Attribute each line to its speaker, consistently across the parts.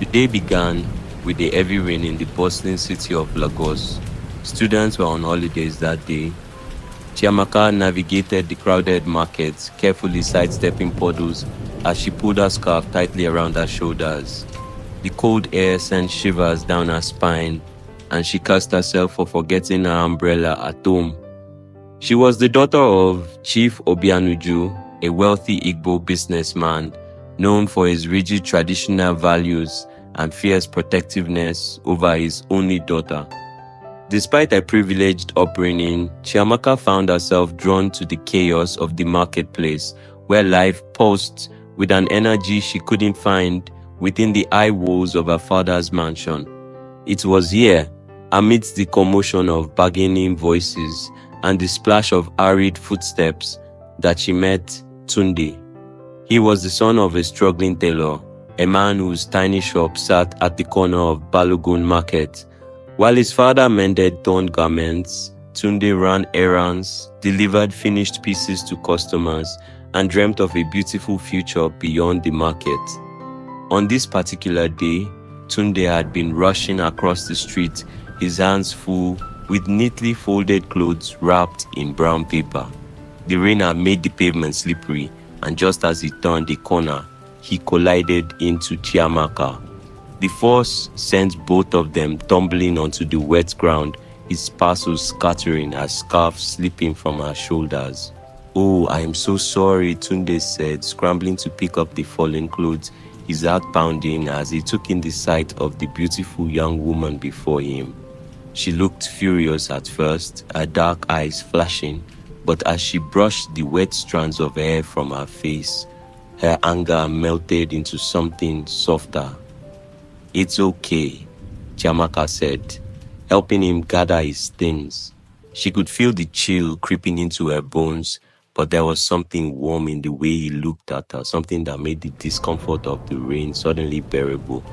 Speaker 1: The day began with a heavy rain in the bustling city of Lagos. Students were on holidays that day. Chiamaka navigated the crowded markets, carefully sidestepping puddles as she pulled her scarf tightly around her shoulders. The cold air sent shivers down her spine, and she cursed herself for forgetting her umbrella at home. She was the daughter of Chief Obianuju, a wealthy Igbo businessman known for his rigid traditional values and fierce protectiveness over his only daughter. Despite a privileged upbringing, Chiamaka found herself drawn to the chaos of the marketplace, where life pulsed with an energy she couldn't find within the high walls of her father's mansion. It was here, amidst the commotion of bargaining voices and the splash of hurried footsteps, that she met Tunde. He was the son of a struggling tailor, a man whose tiny shop sat at the corner of Balogun Market. While his father mended torn garments, Tunde ran errands, delivered finished pieces to customers, and dreamt of a beautiful future beyond the market. On this particular day, Tunde had been rushing across the street, his hands full with neatly folded clothes wrapped in brown paper. The rain had made the pavement slippery, and just as he turned the corner, he collided into Chiamaka. The force sent both of them tumbling onto the wet ground, his parcels scattering, her scarf slipping from her shoulders. "Oh, I am so sorry," Tunde said, scrambling to pick up the fallen clothes, his heart pounding as he took in the sight of the beautiful young woman before him. She looked furious at first, her dark eyes flashing, but as she brushed the wet strands of hair from her face, her anger melted into something softer. "It's okay," Chiamaka said, helping him gather his things. She could feel the chill creeping into her bones, but there was something warm in the way he looked at her, something that made the discomfort of the rain suddenly bearable.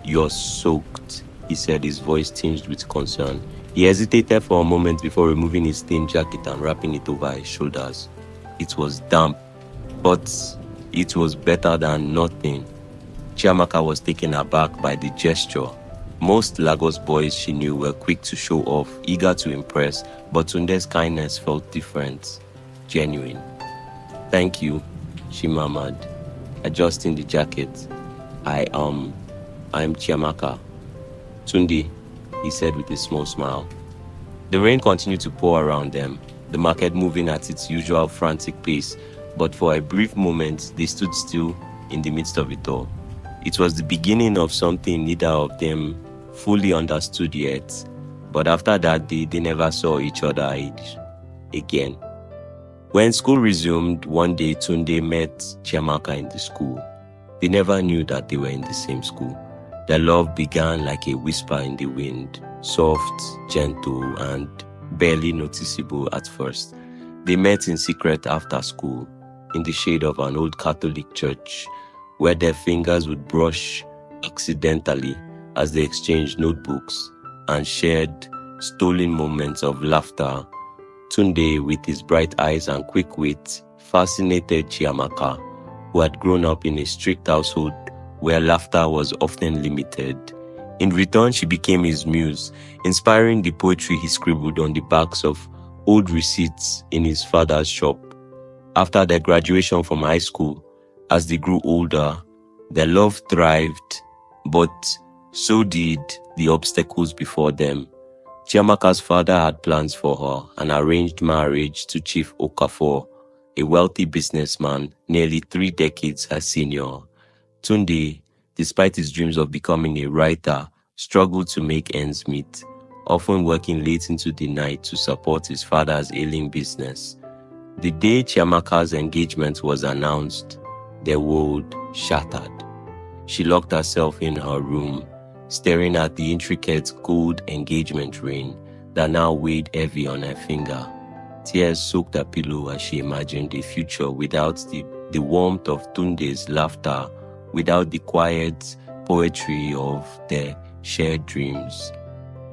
Speaker 1: "You're soaked," he said, his voice tinged with concern. He hesitated for a moment before removing his thin jacket and wrapping it over his shoulders. It was damp, but it was better than nothing. Chiamaka was taken aback by the gesture. Most Lagos boys she knew were quick to show off, eager to impress, but Tunde's kindness felt different, genuine. "Thank you," she murmured, adjusting the jacket. I'm Chiamaka." "Tunde," he said with a small smile. The rain continued to pour around them, the market moving at its usual frantic pace, but for a brief moment they stood still in the midst of it all. It was the beginning of something neither of them fully understood yet, but after that day they never saw each other again. When school resumed, one day Tunde met Chiamaka in the school. They never knew that they were in the same school. Their love began like a whisper in the wind, soft, gentle, and barely noticeable at first. They met in secret after school, in the shade of an old Catholic church, where their fingers would brush accidentally as they exchanged notebooks and shared stolen moments of laughter. Tunde, with his bright eyes and quick wit, fascinated Chiamaka, who had grown up in a strict household where laughter was often limited. In return, she became his muse, inspiring the poetry he scribbled on the backs of old receipts in his father's shop. After their graduation from high school, as they grew older, their love thrived, but so did the obstacles before them. Chiamaka's father had plans for her, an arranged marriage to Chief Okafor, a wealthy businessman nearly 3 decades her senior. Tunde, despite his dreams of becoming a writer, struggled to make ends meet, often working late into the night to support his father's ailing business. The day Chiamaka's engagement was announced, their world shattered. She locked herself in her room, staring at the intricate gold engagement ring that now weighed heavy on her finger. Tears soaked her pillow as she imagined a future without the warmth of Tunde's laughter, without the quiet poetry of their shared dreams.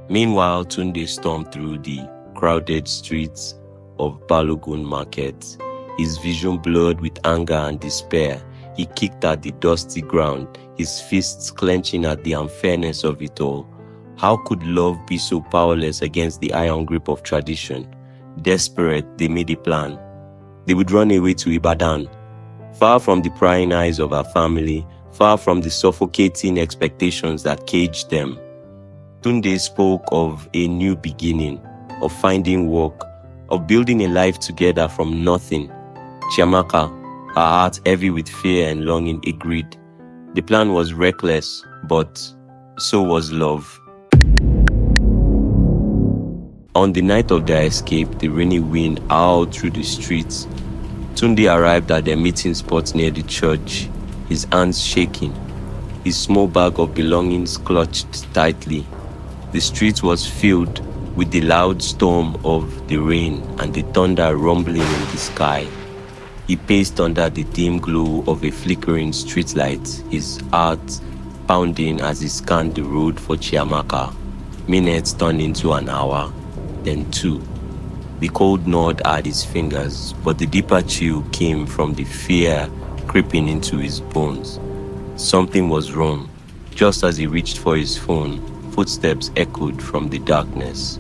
Speaker 1: Meanwhile, Tunde stormed through the crowded streets of Balogun Market, his vision blurred with anger and despair. He kicked at the dusty ground, his fists clenching at the unfairness of it all. How could love be so powerless against the iron grip of tradition? Desperate, they made a plan. They would run away to Ibadan, far from the prying eyes of her family, far from the suffocating expectations that caged them. Tunde spoke of a new beginning, of finding work, of building a life together from nothing. Chiamaka, her heart heavy with fear and longing, agreed. The plan was reckless, but so was love. On the night of their escape, the rainy wind howled through the streets. Tunde arrived at their meeting spot near the church, his hands shaking, his small bag of belongings clutched tightly. The street was filled with the loud storm of the rain and the thunder rumbling in the sky. He paced under the dim glow of a flickering streetlight, his heart pounding as he scanned the road for Chiamaka. Minutes turned into an hour, then 2. The cold gnawed at his fingers, but the deeper chill came from the fear creeping into his bones. Something was wrong. Just as he reached for his phone, footsteps echoed from the darkness.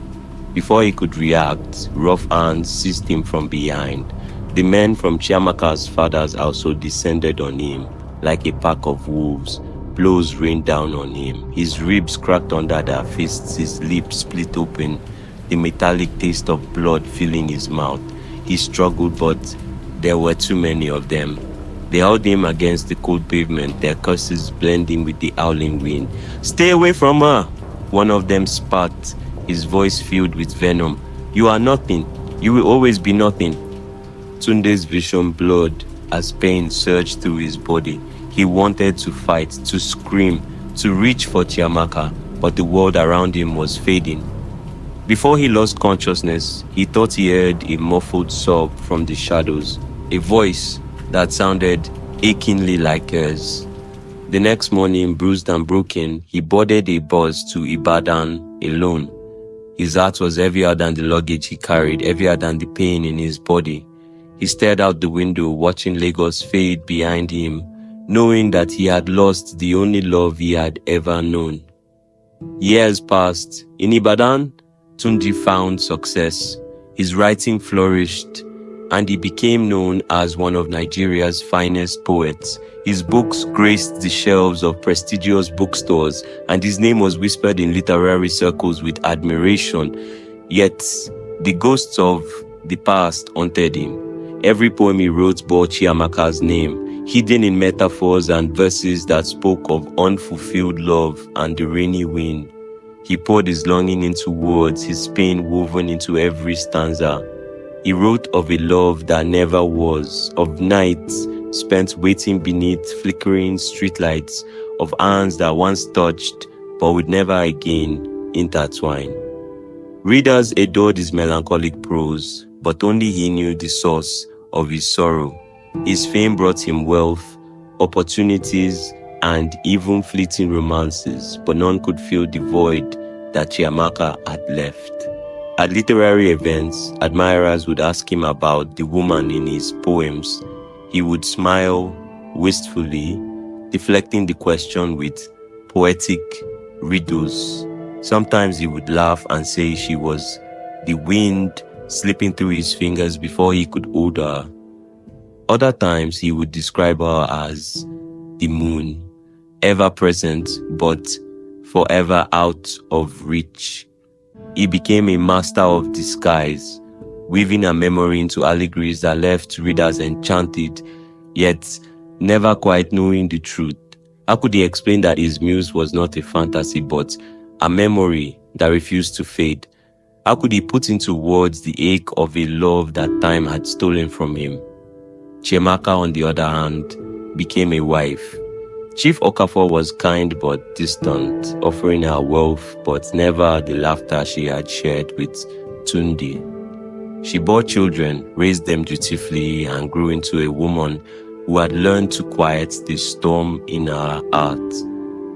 Speaker 1: Before he could react, rough hands seized him from behind. The men from Chiamaka's father's household descended on him like a pack of wolves. Blows rained down on him. His ribs cracked under their fists, his lips split open, the metallic taste of blood filling his mouth. He struggled, but there were too many of them. They held him against the cold pavement, their curses blending with the howling wind. "Stay away from her!" One of them spat, his voice filled with venom. "You are nothing. You will always be nothing." Tunde's vision blurred as pain surged through his body. He wanted to fight, to scream, to reach for Chiamaka, but the world around him was fading. Before he lost consciousness, he thought he heard a muffled sob from the shadows, a voice that sounded achingly like hers. The next morning, bruised and broken, he boarded a bus to Ibadan alone. His heart was heavier than the luggage he carried, heavier than the pain in his body. He stared out the window, watching Lagos fade behind him, knowing that he had lost the only love he had ever known. Years passed. In Ibadan, Tunde found success. His writing flourished, and he became known as one of Nigeria's finest poets. His books graced the shelves of prestigious bookstores, and his name was whispered in literary circles with admiration. Yet, the ghosts of the past haunted him. Every poem he wrote bore Chiamaka's name, hidden in metaphors and verses that spoke of unfulfilled love and the rainy wind. He poured his longing into words, his pain woven into every stanza. He wrote of a love that never was, of nights spent waiting beneath flickering streetlights, of hands that once touched but would never again intertwine. Readers adored his melancholic prose, but only he knew the source of his sorrow. His fame brought him wealth, opportunities, and even fleeting romances, but none could fill the void that Chiamaka had left. At literary events, admirers would ask him about the woman in his poems. He would smile wistfully, deflecting the question with poetic riddles. Sometimes he would laugh and say she was the wind slipping through his fingers before he could hold her. Other times he would describe her as the moon, ever present but forever out of reach. He became a master of disguise, weaving her memory into allegories that left readers enchanted, yet never quite knowing the truth. How could he explain that his muse was not a fantasy but a memory that refused to fade? How could he put into words the ache of a love that time had stolen from him? Chiamaka, on the other hand, became a wife. Chief Okafor was kind but distant, offering her wealth but never the laughter she had shared with Tunde. She bore children, raised them dutifully, and grew into a woman who had learned to quiet the storm in her heart.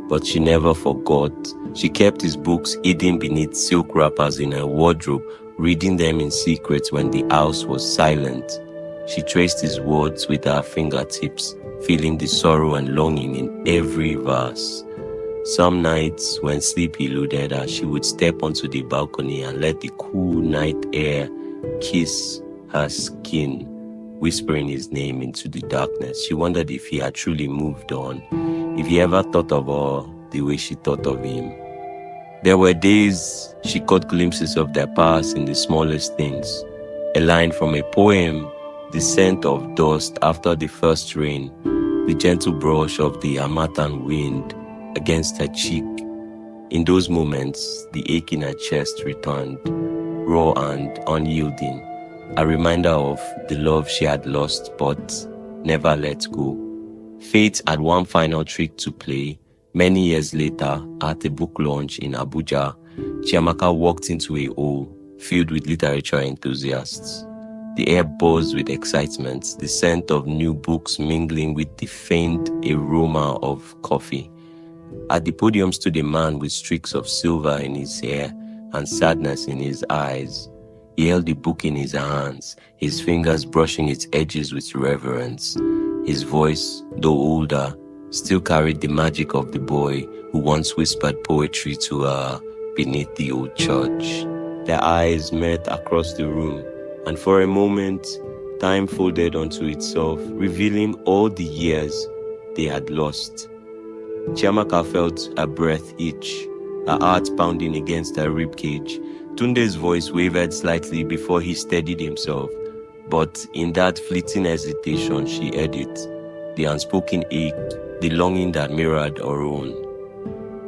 Speaker 1: But she never forgot. She kept his books hidden beneath silk wrappers in her wardrobe, reading them in secret when the house was silent. She traced his words with her fingertips, feeling the sorrow and longing in every verse. Some nights, when sleep eluded her, she would step onto the balcony and let the cool night air kiss her skin, whispering his name into the darkness. She wondered if he had truly moved on, if he ever thought of her the way she thought of him. There were days she caught glimpses of their past in the smallest things. A line from a poem, the scent of dust after the first rain, the gentle brush of the harmattan wind against her cheek. In those moments, the ache in her chest returned, raw and unyielding, a reminder of the love she had lost but never let go. Fate had one final trick to play. Many years later, at a book launch in Abuja, Chiamaka walked into a hall filled with literature enthusiasts. The air buzzed with excitement, the scent of new books mingling with the faint aroma of coffee. At the podium stood a man with streaks of silver in his hair and sadness in his eyes. He held the book in his hands, his fingers brushing its edges with reverence. His voice, though older, still carried the magic of the boy who once whispered poetry to her beneath the old church. Their eyes met across the room, and for a moment, time folded onto itself, revealing all the years they had lost. Chiamaka felt her breath itch, her heart pounding against her ribcage. Tunde's voice wavered slightly before he steadied himself, but in that fleeting hesitation she heard it, the unspoken ache, the longing that mirrored her own.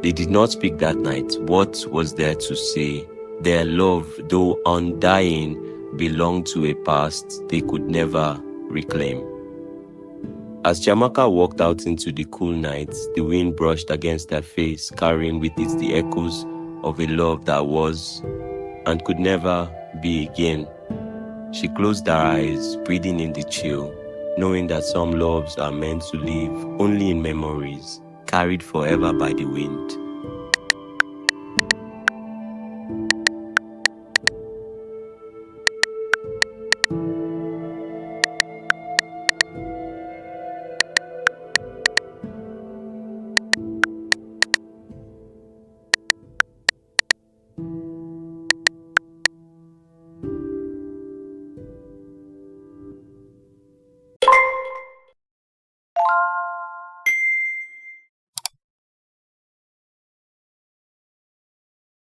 Speaker 1: They did not speak that night. What was there to say? Their love, though undying, belonged to a past they could never reclaim. As Chiamaka walked out into the cool night, the wind brushed against her face, carrying with it the echoes of a love that was and could never be again. She closed her eyes, breathing in the chill, knowing that some loves are meant to live only in memories, carried forever by the wind.